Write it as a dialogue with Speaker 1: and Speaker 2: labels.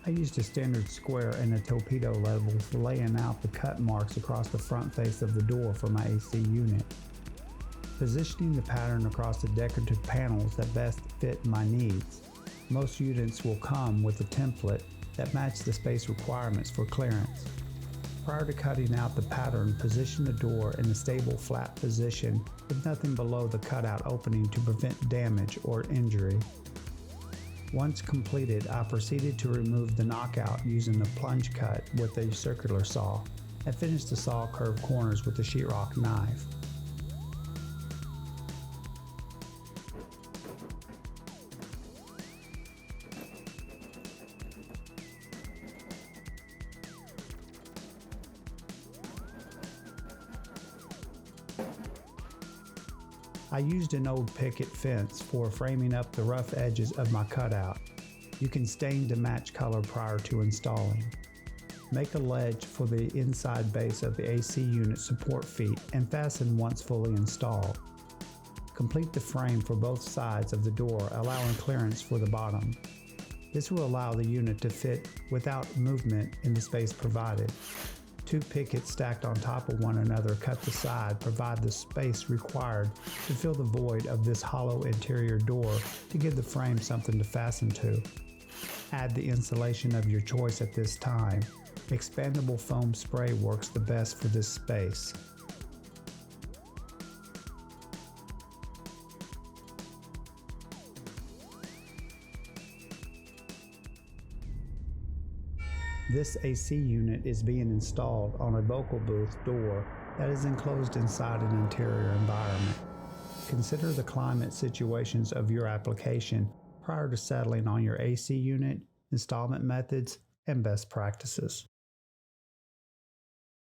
Speaker 1: I used a standard square and a torpedo level for laying out the cut marks across the front face of the door for my AC unit. Positioning the pattern across the decorative panels that best fit my needs. Most units will come with a template that match the space requirements for clearance. Prior to cutting out the pattern, position the door in a stable flat position with nothing below the cutout opening to prevent damage or injury. Once completed, I proceeded to remove the knockout using a plunge cut with a circular saw and finished the saw curved corners with a sheetrock knife. I used an old picket fence for framing up the rough edges of my cutout. You can stain to match color prior to installing. Make a ledge for the inside base of the AC unit support feet and fasten once fully installed. Complete the frame for both sides of the door, allowing clearance for the bottom. This will allow the unit to fit without movement in the space provided. Two pickets stacked on top of one another cut the side provide the space required to fill the void of this hollow interior door to give the frame something to fasten to. Add the insulation of your choice at this time. Expandable foam spray works the best for this space. This AC unit is being installed on a vocal booth door that is enclosed inside an interior environment. Consider the climate situations of your application prior to settling on your AC unit, installment methods, and best practices.